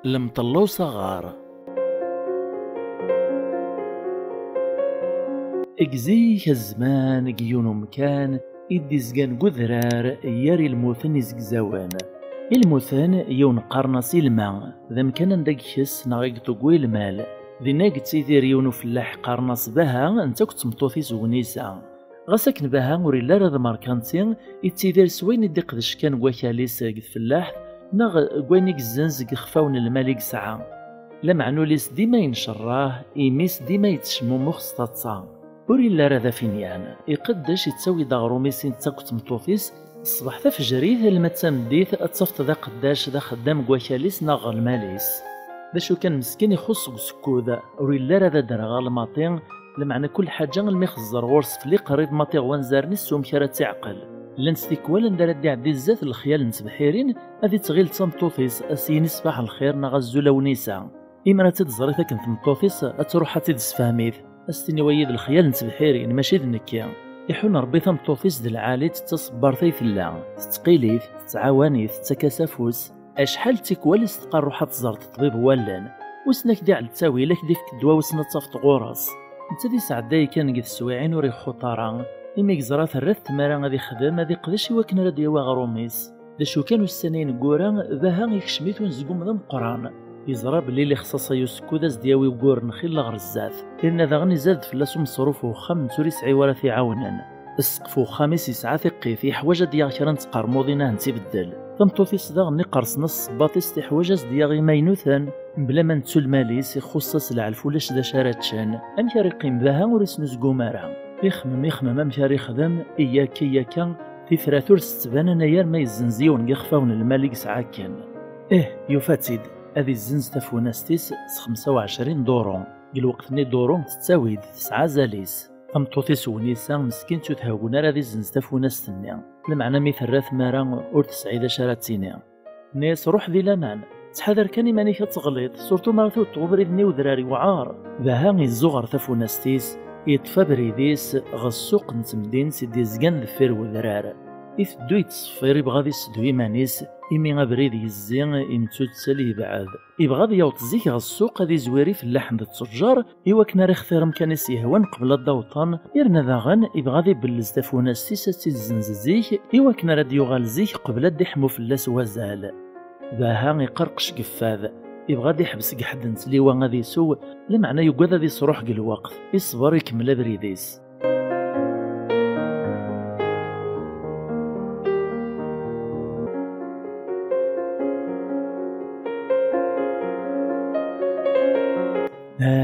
المطلو صغار اكزيك الزمان كيونو مكان إدي زقان قذرار ياري الموثن يزقزاوان الموثن يون قرنصي الماء ذا مكان نداك حس نغيق تقوي المال ذي ناك تيدير يونو فلاح قرنص بها انتا كنت مطوثي زونيسا غساكن بها وري لا راه ماركانتين يتيدير سوين يدي قدش كان كواكاليس قد فلاح ناغ كوانيك الزنزق خفاون الملك ساعة لا معنوليس ديما ينشراه إيميس ديما يتشمو مخصطاتصا وري لا راه فينيان يقدش يتسوي داغرو ميسين تاكوت مطوفيس الصباح ذا فجريه لما تمديث اتصفت ذا قداش ذا خدام كواكاليس ناغ الماليس ذا شو كان مسكين يخص سكوذا وري لا راه درغا الماطين لمعنى كل حاجة المخزر غورس فلي قريب ماطي غوانزارني السوم كرا تعقل لنستيك ولا ندار دي عدي الزات الخيال نتبحيرين هذه تغيل تمطوفيس اسيني صباح الخير نغزو لونيسا إمرا تتزري ثاكن تمطوفيس اتروح تدسفاميث استني ويد الخيال نتبحيرين ماشي ذنكيا يحون ربي تمطوفيس ذي العالي تتصبر ثيثلا تتقيليث تتعاونيث تتكاسافوس اشحال تيكوال استقر روحها تزرت الطبيب والان وسناك دي على التاوي لك ديك الدواء وسنا تصافط غوراس انت دي سعداي كان قد السواعين وري خطارا إما يزرا ثرث تمارا غادي خدام غادي قداش يواكن راه ديوا غروميس دا شو كانوا السنين كورا ذاها يكشميت ونزقوم ذا مقران يزرا بلي اللي خصاصا يسكو داز دياوي وكور نخيل لغرزاث لأن ذا غني زاد فلاسو مصروف وخام توري سعي ورا في عاونان السقف وخامس يسعى ثقي في حواجه ديال كرا نتقرموضينه نتبدل تمطوفي صدا غني قرصنا الصباطيس تي حواجه ديال ماينوثان بلا ما نتسو الماليس يخصص العلف ولاش دا شاراتشان أم يقيم ذاها وريس نزقو مارا يخمم امشاري خدام إياكا في ثلاثور ستبان نيار ما يزنزيون يخفاون الملك سعاكن يفاتيد هذه الزنز تفوناستيس 25 دورون الوقت ني دورون تتساويد 9 زاليس تمطوطي سونيسا مسكين تتهاون راه هذه الزنز تفوناستني المعنى مثل راث مارا اور 9 شاراتيني ناس روح ذي لمان تحذر كاني ماني كتغليط صورتو مرثو تغبريدني وذراري وعار ذاها الزغر تفوناستيس يطفى بريديس غسوق نتمدين سيدي زقان ذفير وذرار يثدو يتصفير يبغى ذي سدو يمانيس إمي غبريد يزين إمتو تسالي بعد يبغى ذي يوطزيك غسوق هذي زويري في اللحم ذا التجار يواكنا راه اختيار مكانيس يهوان قبل الضوطان يرنا ذاغن يبغى ذي بلز تافونا سيسا تيزنززيك يواكنا راه يغال زيك قبل دي حمو فلاس وزال ذاها يقرقش قفاذ يبغى دي يحبس قحد نتليوا غادي يسو لمعنى يقعد غادي يصروح كل الوقت يصبر يكمل بريديس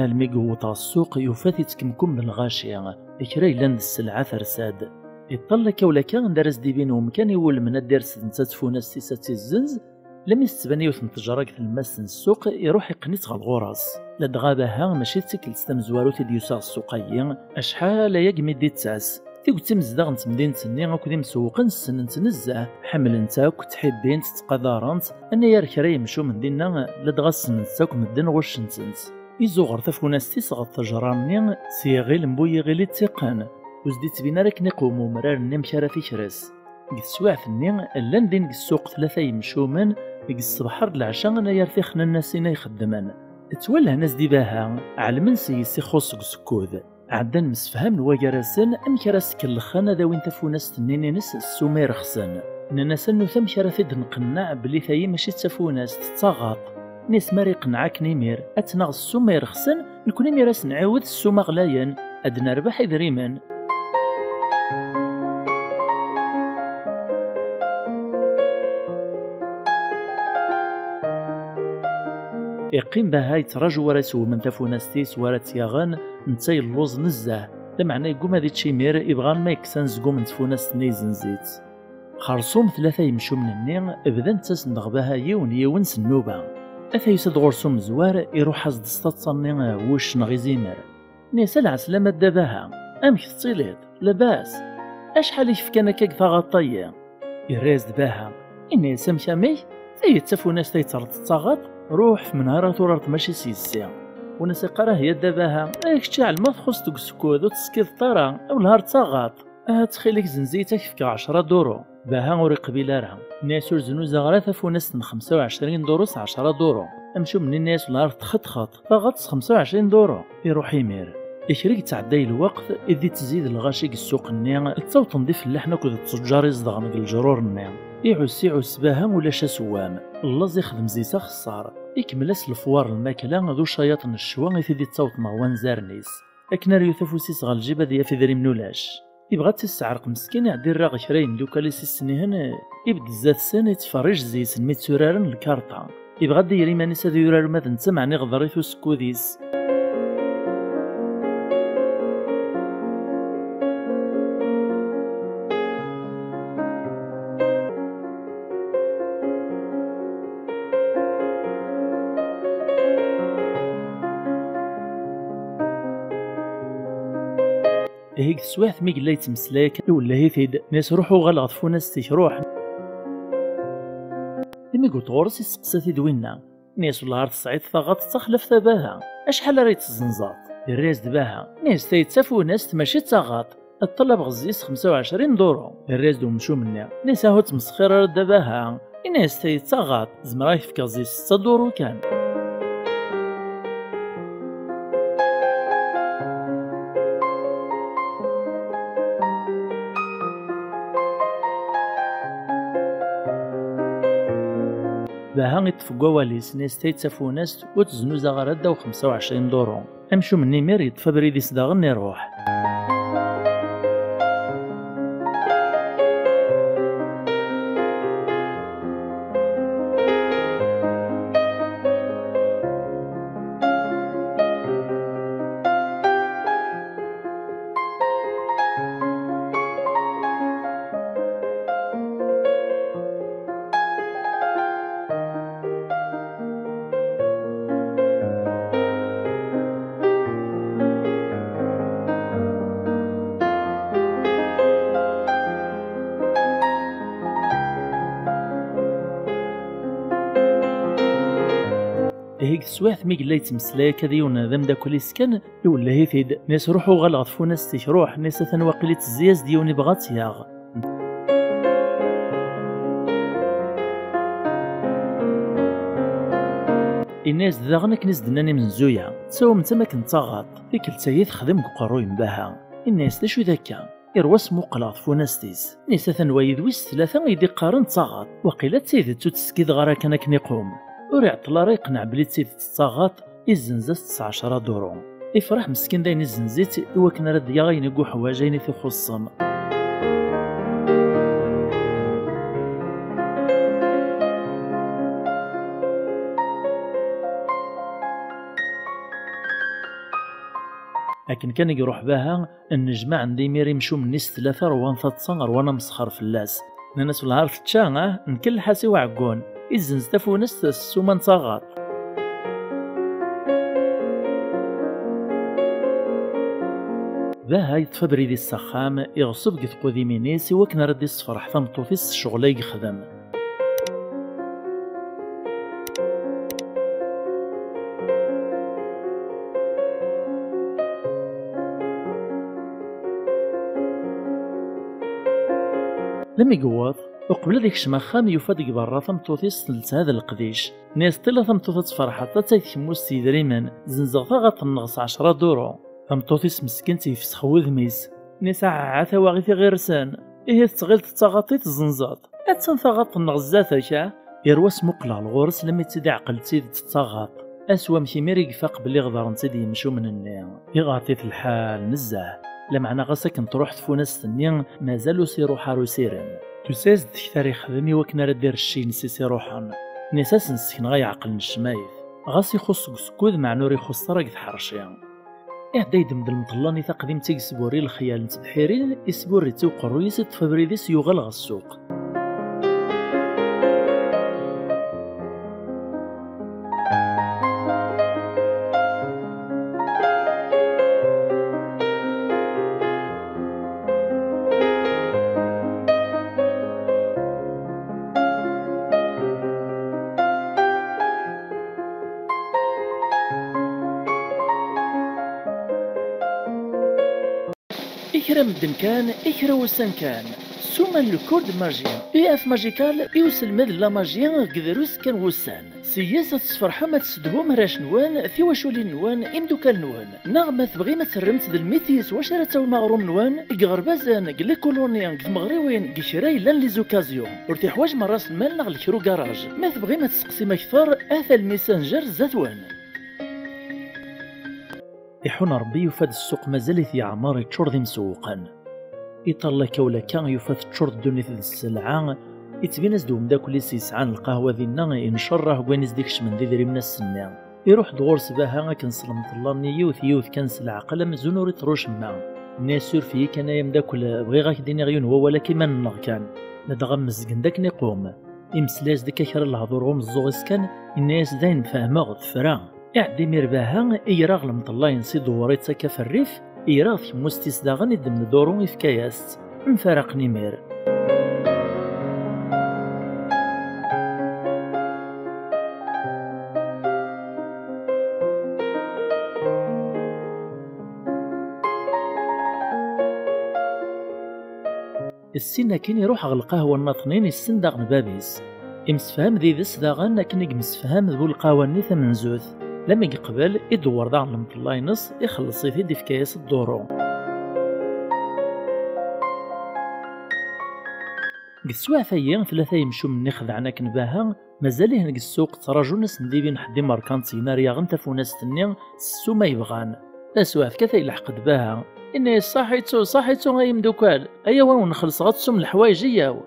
الميقو تاع السوق يوفات يتكمكم بالغاشية إكراي لاند السلعة ثرساد يطلع كولا كان دارس دي بينهم كان يول من الدرس نتاتفونا السيسات الزنز لم يستبانيو ثنتجرق في الماس السوق يروح يقنيت غا الغراس لدغابها ماشي تسكل تستمزوارو تيديوسا السوقيين اشحال ياك ميدي تساس تيقول تمزدغ نتمدين تسني غاكو دي مسوقن السن نتنزه حمل نتاك تحبين تتقدرانت انا يا ركرا يمشو من دينا لدغا السن نتاك مدن غوش نتنت يزوغر تفوناستي صغا التجراني سيغيل مبوي غيلي التقان وزدي تبينا راك نقومو مرار نمشارا في كراس قد سواع ثني لان دين السوق 3 يمشو من ديك الصباح العشاء انا يرتيخنا الناس يخدمان تولى ناس دي باها علمن سيسي خصك سكوذ عدن مسفهم الواجراسن ام كراس كلخانه ذا وين تفوناس تنينينس السومير خسن ناس انو ثم شرفيد نقنع بلي ثاي ماشي تفوناس تتغاط ناس ماري قنعك نيمير اتنغ السومير خسن نكون ميراس نعاود السوما غلايا ادنا ربح ذريمان يقيم بها يتراجو ورا يسو من تفوناستيس ورا تياغان نتاي اللوز نزاه لمعنى يقوم هذي تشيمير يبغى ما يكسان زقو من تفوناست نيزنزيت خرصوم 3 يمشو من النين بدا نتاس نغباها يون سنوبه اثا يسد غرسوم زوار يروح حزد ستاتصني وش نغيزيمر نيسا العسلامة داباها امك تصيليت لاباس اشحال يفكانا كاك ثغطية يريز دباها اني سمشامي ثي تفوناس تيترد التغط روح في منهارات ورارت ماشي سيسي ونسي قراه هي داباها كتشي على ما تخص دوك السكوت وتسكيد طرا او نهار تاغاط تخيلك زنزيتك فيك 10 دورو باها وري قبيله راه الناس زنوزا غرا فونس من 25 دورو 10 دورو امشو من الناس نهار تخطخط فغطس 25 دورو يروح يمير يشريك تعدي الوقت إذا تزيد الغاشيك السوق النيا تصوت نضيف اللحنة كود التجار يصدغن الجرور النيا يعوس باها ولا شا سوام اللز يخدم زيسا خسار يكملس الفوار الماكلة ذو شياط الشوا إذا تصوت مغوان زارنيس أكنا ريو ثفوسيس غالجيبة ديا في ذري منولاش يبغى تستعرق مسكين يعدي الراغ شراين لوكاليس السنين يبدا زات سنة يتفرج زيس الميتسورارن الكارطة يبغى ديري مانيس هذا يورار ماذا نسمعني غضريثو سكوديس هيك سواث مي قلا يتمسلاك ولا هيثيد ناس روحو غلطفو ناس تيروح ديما قلت غورس يسقساتي دوينا ناس والله تصعيد ثغط تخلف ثباها اشحال ريت الزنزاط الراس دباها ناس تيتسافو ناس ماشي تاغاط الطلب غزيس 25 دورو الراس دو مشو منا ناس هو تمسخير دباها ناس تيتاغاط زمرا يفك غزيس 6 دورو كان باها يتفقوا واليس ناس تيتسافو ناس وتزنوزا غردا و 25 دورو امشو مني مير يطفى بريديس داغن يروح هيك سواث مي قلا يتمسلاك هذا ونظام داك اللي سكن ولا هيفيد ناس روحو غلطفو ناس تيروح ناس ثنواقلي تزياز ديوني بغات ياغ الناس داغنا كنيس دناني من زويا تساوم تما كنت غاط ديك التايث خدم قروي مباها الناس دا شو ذاكا يرواس موقلاط فوناستيس ناس ثنوايد ويس ثلاثة يدي قارن تاغاط وقيلا تسيدتو تسكيد غرا كان كنيقوم وريعطلا راه يقنع بلي تسيد تاغاط يزنزات 19 دورو يفرح مسكين داين الزنزيت وكنا راه ديا غينيقو حوايجين في خصم لكن كان يروح بها النجمة عندي ميري مشو من نيس ثلاثة روان تصنغر وانا مسخر في اللاس ناس والعار في تشانا نكل حاسي وعقون إزنز تفونس السومان صاغات باها يطفى بريدي السخام يغصب قد قوذي مينيس وكنا ردي الصفرح ثمطوفيس شغلي يخدم لم يقوض وقبل ذيك الشمخام يفادق برا ثمطوثيس ثلث هذا القديش ناس طيلة ثمطوث تفرحت تايثمو السيدريمن زنزغتا غتنغص 10 دورو ثمطوثيس مسكين تيفسخ وذميس ناس عاثا واغيثي غيرسان إيه تغيل تتغطي تزنزاط أتسان ثغط النغزاثا يرواس مقلع الغورس لما يتسدي عقل تسيد تتغاط أسوا مشي ميري قفاق بلي غدار نسيدي يمشو من النيا يغاطيت الحال نزاه لمعنى غاسك نطروح تفوناس ثنيا مازالو سيرو حارو سيرن تساز تكثر يخدمي وكنا ردير الشي نسيسي روحان نساس نسكن غا يعقل الشمايث غاس يخص سكود مع نور يخص راك تحرشيا إحدى يدمد المطلاني تقديم تيك سبوري الخيال نتبحيرين يسبوري تو قرويس تفبريديس يغلغ السوق إكرا مدن كان إكرا وسان كان سوما الكورد ماجيان إف ماجيكال يوصل مد لا ماجيان قدروس كان وسان سياسة تصفرحة ما تسدهو مراش نوان ثيواشولي نوان إمدوكال نوان نغمة تبغي ما ترمت ذا الميتيس وشرات المغروم نوان إقغربازان قلي كولونيان كمغريوين قشراي لان لي زوكازيون ورتيحواج مراس المال نغ الكرو كراج ما تبغي ما تسقسي مكثر آثا الميسنجر زاتوان يحون ربي يفاد السوق مازال في عمار يتشور ذي مسوقا يطلع كولا كان يفاد تشور الدنيا ذي السلعة يتبينز دوم داك اللي سيسعان القهوة ذينا ينشره كوينيز ديكش من ذي من السنة يروح دغور سباها كنسلمت الله يوث كنسلع قلم زنوري تروش ما الناس في كان يمداكل بغي غاك ديني غيون هو ولا كيما النغ كان ندغم مزقن داك نقوم يمسلاز ديك كار الهضورهم الزوغيس كان الناس داين فاهمة فرا يعدي ميرباها إيراغ لمطلا ينسي دوريت ساكا في الريف إيراغ مستيس داغن يدمن دورو إفكاياست مفارقني مير السنة كين يروح على القهوة الناطنين السن داغن بابيس يمسفهم ذي ذس داغن لكن يمسفهم ذو القهوة نيثا من زوث لما يقبل يدور داغن لمطلا ينص يخلص يفيد في كياس الدورو قسوا ثيان ثلاثة يمشوا من خذعنا كنباها مازال هناك السوق تراجو ناس نديبين حدي ماركان سيناريا غنتفو ناس تنيا سو ما يبغان اسواف كثا يلحق دباها إني صاحيتو غايم دوكال أيا وين نخلص غتسوم الحوايج ياو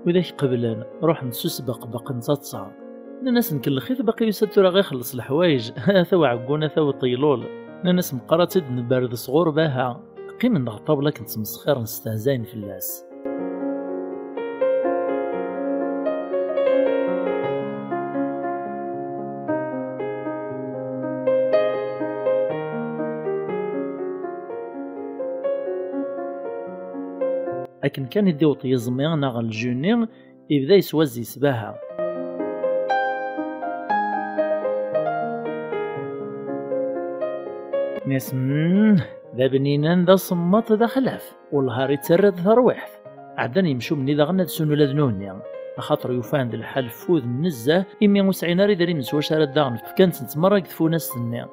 وذاك قبلان روح نسوس بق نتصا الناس نكلخيث باقي يسد راه غيخلص الحوايج ثوا عقونا ثوا طيلول الناس مقرات نبارد صغور باها قيم نغطابلا كنت مسخير نستهزاين في اللاس لكن كان يديو طيزميان ناغ الجوني يبدا يسوازي سباها ناس ذا بنينان ذا صمت ذا خلاف والهار يتسرد ثرويح عدن يمشوا مني ذا غنى تسونو لذنوني خاطر يفاند الحال فوذ نزه إمي وسعيناري داري مسوا شارد داغن فكانت نتمرق ثفو ناس تنيا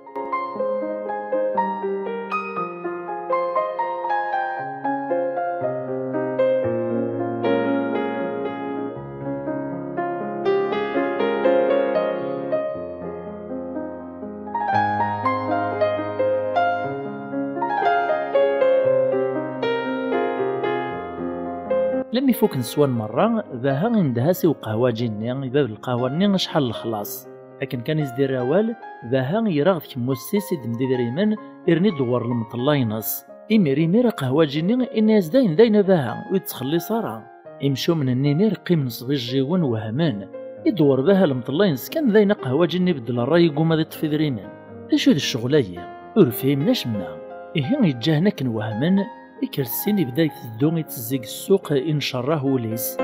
لما يفوك نسوان مرة باها ندهاسي وقهوة جيني باب القهوة ني شحال الخلاص لكن كان يزدير راوال باها يراغ كموسيس يدمدي دريمان يرني دوار المطلا ينص إمير قهوة جيني الناس داين باها ويتخلي صارا يمشو من النيمير قيم نصب الجيوان وهمان يدور باها المطلا ينص كان داين قهوة جيني بدل الراي يقوم هذا يطفي دريمان اش هاد الشغلاية ورفهمناش ما إيه يتجاهنا كنوهمان يكرسين يبدا يتدو يتزيق السوق إن شراه وليس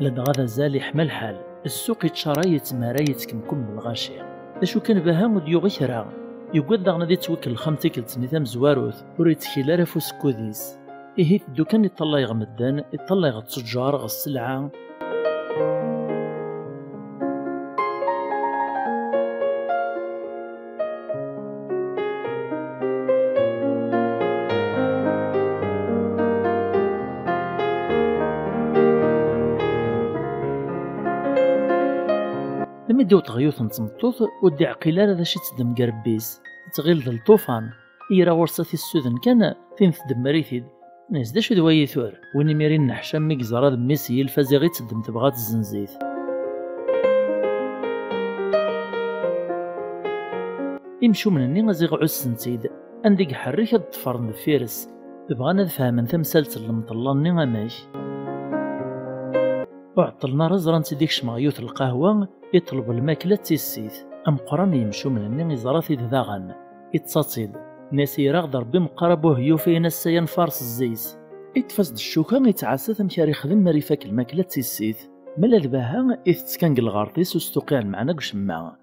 لد غدا زال يحمى الحال السوق يتشرى يتمارى يتكمكم من الغاشية اشو كان باها مديو غيرا يقول داغنا دي توكل الخمتي كلتني ثام زواروث وريتكيلا رافو سكوديس إيه تدو كان يطلع يغمدان يطلع غا التجار غا السلعة لما يديو تغيوث نتمطوط ودي عقيلة ذا شي تدم قربيس تغيل ذا الطوفان إيرا ورصة السودن كان فين تدم مريثيد ناس داشو دوايا ثور وين ميرين نحشام ميكزارا ميسي الفازي غي تدم تبغات الزنزيت يمشو من الني غازي غعو السنتيد عندك حريك هاد الطفرن الفيرس تبغانا نفهمن تمثالت المطلاني غماش وعطلنا رزران تديك شمغيوت القهوة يطلب الماكلة تيسيت أم قران يمشو من الني غزارات ذاغن يتصاصيد ناس يراغ ربي مقربوه يوفي ناس ينفارس الزيت يتفسد الشوكة يتعاسى ثم كان يخدم مريفاك الماكلة تيسيت ملا الباها إث كان الغارطيس وستوقع معنا قشما.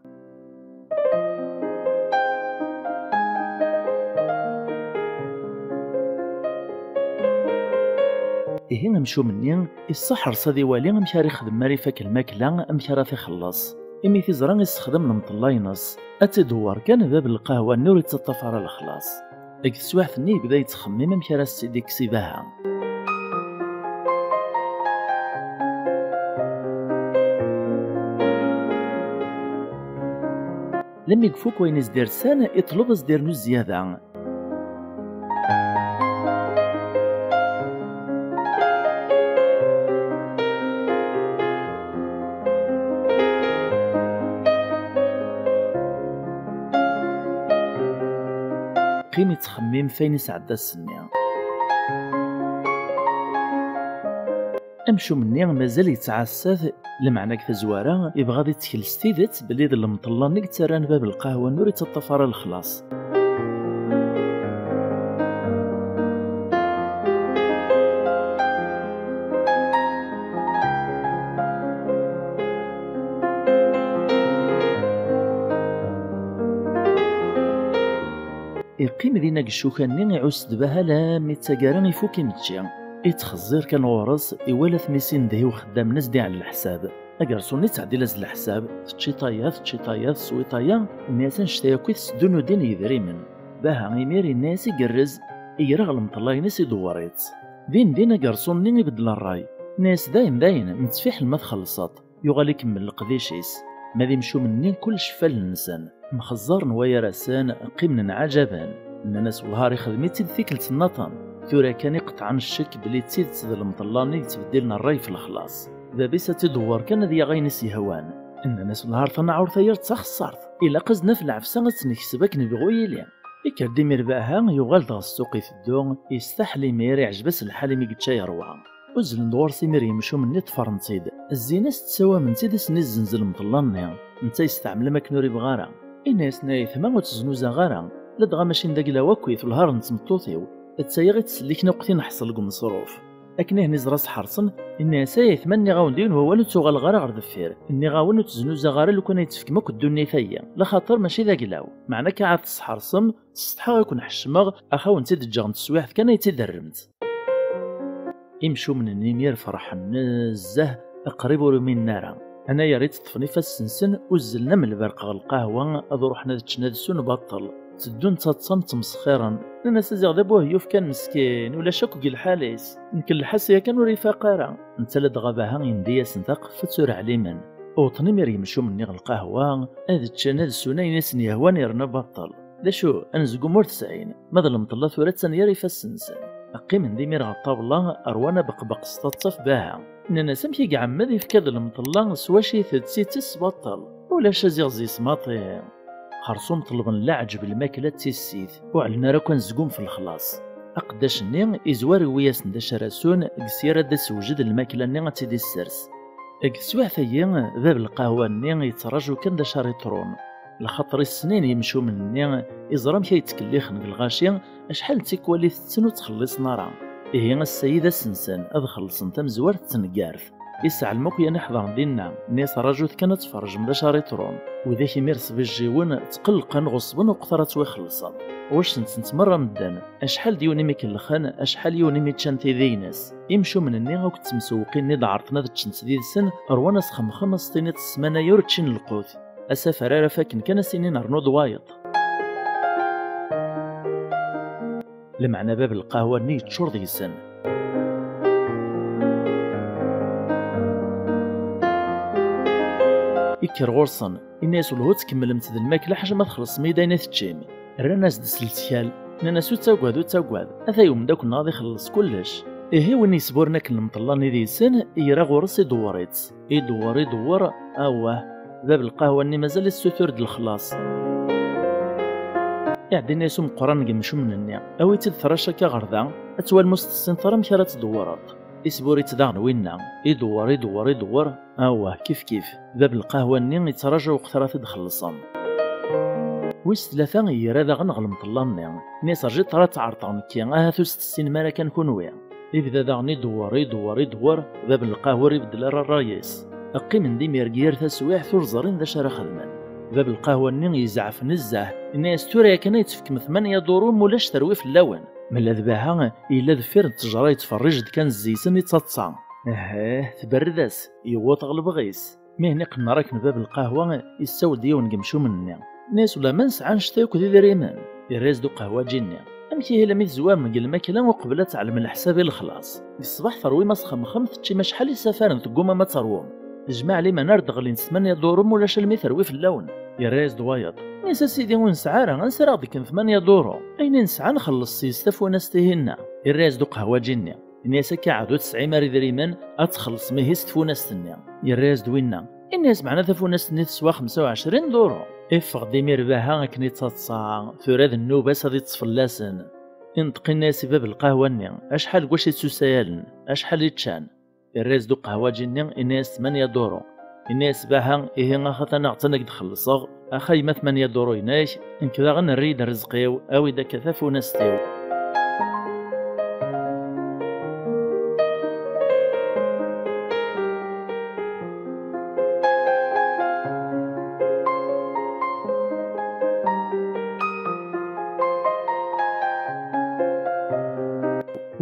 إيه نمشو مني الصحر صدي والي مشاري خدم ماري فاك الماكلة مشاري تخلص إمي في زران يستخدم المطلاينص أتدور كان باب القهوة النور يتطفر الخلاص ديك السواحثني بدا يتخمم مشاري سيدي كسيباها. لما يكفوك وين يزدير سان يطلب يزدير نو زيادة. قيم يتخمم فين يسعد السنية. أمشو مني مازال يتعسف لمعنى كتزوارا يبغى غادي تكل ستيدت بلي ذا المطلة نيك تران باب القهوة نوري تطفر الخلاص. يقيم ذينا الشوكاني يعوس دباها لا ميتاكارا يفوك يمتشي يتخزر كان غورس يوالا ثميسين دهي وخدام ناس دي على الحساب اكارسوني تعدي لاز الحساب تشيطايات سويطايا الناس نشتايا كويت سدونو دين يذريمن باها يميري الناس يقرز يرغ المطلاي ناس يدوريت دين اكارسوني يبدل الراي ناس داين متفيح الما تخلصات يغالي يكمل القديشيس ماذا يمشو مني كل شفال الانسان مخزر نوايا راسان قيمن عجبان الناس والهاري خدمي تيد ثيكلت النطن ثورا كان يقطع عن الشك بلي تيد المطلاني تبدلنا الراي في الخلاص ذابيسا تدور كان ذي غاينس يهوان الناس والهار تنعور ثير تخسرت إلا قزنا في العفسة نكسبك نبغو يلي يكر ديمير باها يغال دغ السوق يفدو يستحلي مير يعجبس الحالي مي قتشا يروع وزل ندور سيمير يمشو من نتفر نصيد الزيناس تسوى من تيد سنيز زنزل مطلاني نتا يستعمل ماكنوري بغارة الناس نايثما وتزنوزا غارة لدغا ماشي نداك لاواكوي في الهار نتمطوطيو تسايغي تسليك نوقتي نحصل قم صروف أكنه نزراس حرصن الناس يثمني غاون دين هو ولو تسوغ الغارة غير دفير إني غاون تزنوزا غارة لو كان يتفك ماك الدنيا ثيا لا خاطر ماشي ذاك لاو معنى كعاد تصحرصم تستحا يكون حشمغ أخاو نتي دجاغ نتسواح كان يتدرمت يمشو من النمير فرح نزه قريب من نارا أنا يا ريت طفني فالسنسن وزلنا من البرق القهوة أذو رحنا تشنادسو نبطل تدون تتصم تمسخيرا الناس زيغ دابوه يوف كان مسكين ولا شكو كي الحاليس يمكن الحاسية كانوا رفاقارا انت لدغاباها ينديا سنتاق فتسور عليمن وطني مير يمشو مني القهوة هذا تشنادسو ناس يهوان يرنا بطل لا شو أنزقو مور 90 ماذا المطلة ثورات سنياري فالسنسن أقيم ندي مير غطاولة أروانا بقبق سطاطف باها إننا سمكي كاع ماذا يفكاد المطلة سواشي ثدسيتس بطل ولا شازيغ زي سماطي خرصوم طلبن لا عجب الماكلة تيسيت وعلنا راه كنزقوم في الخلاص أقداش ني إزواري وياس نداش راسون قسيرة داس وجد الماكلة ني غتيدي السرس أكسواح ثيا باب القهوة ني يتراجو كان دا شاريطرون لخاطر السنين يمشو من ني إزرام كي يتكليخن بالغاشي أشحال تيكوالي تسنو تخلص نارا إيه السيدة سنسان أذ خلصن تمزوار تنقارف يسعى الموكيا نحضر دينا ناس راجوث كانت تفرج من شاريطرون وذاك يميرس بالجيون تقلقن غصبن وقثرت ويخلصن واش نتمرة مدان اشحال ديوني ميكلخان اشحال يوني ميتشانتي ذيناس يمشو من النيغا وكنت مسوقين نيض عرفنا ذا تشنت ذي السن روانا سخم 15 السمانة يورتشين القوت اسافر راه فاكن كان سنين رنوض وايط لمعنى باب القهوة ني تشور ذي السن يكر غورصن الناس ولهو تكمل متد الماكلة حاجة ما تخلص ميداينة تشيمي الناس دسلتيال ناسو تاقواد هذا يوم داك النهار يخلص كلش إيه وين يسبورنا كل مطلاني ذي سن يرا غورس يدور اواه باب القهوة اني مازال السوتور د الخلاص يعدي ناسو مقران قمشو من النيا اوي تدثراشا كغردا اتوال مستسين ثرا مشارات تدورات يسبوري تداغن وينا يدور اواه كيف باب القهوة اني يتراجع وقترا تدخلصن ويس ثلاثة يرا ذا غنغل مطلاني ناس رجيت راه تعرطان كي هاثو 6 سنين مالا كنكون ويا يبدا داغني يدور باب القهوة يبدل الرايس أقي من ديمير غير تسويح ثور زرين ذا شرا خدمان باب القهوة نين يزعف نزه الناس تورا كان يتفك 8 دورو مولاش تروي في اللون من ذباها إلا ذفير التجارة يتفرج كان الزيسن يتصاصا تبرداس يوط غلب غيس مهني قلنا راكن باب القهوة يساو ديون قمشو مني ناس ولا ما نسعى نشتاكو ذي دريمان يريز دو قهوة جيني أمشي هي لمي زوام من الماكلة وقبلت تعلم الحساب الخلاص الصباح ثروي ما سخم تشي ما شحال يسافر تقوم ما تروم جمع لي ما نرد غلين 8 دورو ولا شلمي ثروي في اللون يريز دوايض ناس سيدي ونسعى راه نسرا ديك 8 دورو أين نسعى نخلص سيستف ونستهنا يريز دو قهوة جيني الناس كعادو 9 ماري دريمان اتخلص ميه ستفوناس تنيا يريز دوينا الناس معنا ثفوناس ني تسوا 25 دورو افق ديمير باها كني تصا ثوراد النوباس هادي تصفلاسن ينطقي الناس باب القهوة نيا اشحال واش يتسوسايالن اشحال يتشان يريز دو قهوة جيني الناس 8 دورو الناس باها إيه غاخا نعطينك تخلصغ اخاي ما 8 دورو يناش انكذا غنريد رزقيو او اذا كثافوناس تيو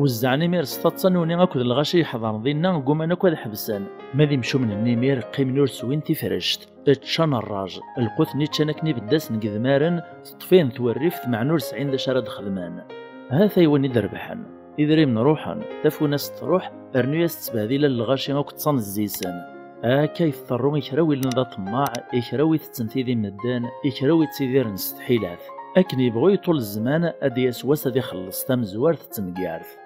وزعني مير ستتصنوني اكد الغاشي يحضر ضينا قوم انا كود حبسان ماذي مشو من النيمير قيم نور سوين تفرشت اتشان الراج القوثني تشانكني بالداس نقذمارن تطفين ثوريف مع نور 90 شارد خدمان هذا يوني دربحن إذا من روحا تفو ناس تروح ارنياس تبهذيلا الغاشي اكد تصان الزيسان كيف ضرو يكراوي لنا طماع يكراوي تتنتيذي من الدان يكراوي تسيدير نستحيلات أكني بغوي طول الزمان أدياس واسا خلص تام زوار تتنقارث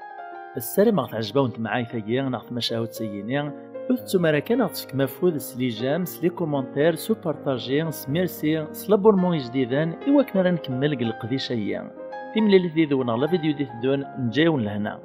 السلام غا تعجباونت معاي ثاقيا ناخذ مشاهد سيينيا أثتو مراكان غتفك مفوض سلي جام سلي كومونتير سو بارطاجي سميرسي سلابورمون جديدان إوا كنا راه نكمل القضية شيا في ملي اللي ذي ذونا لا فيديو دي تدون نجاون لهنا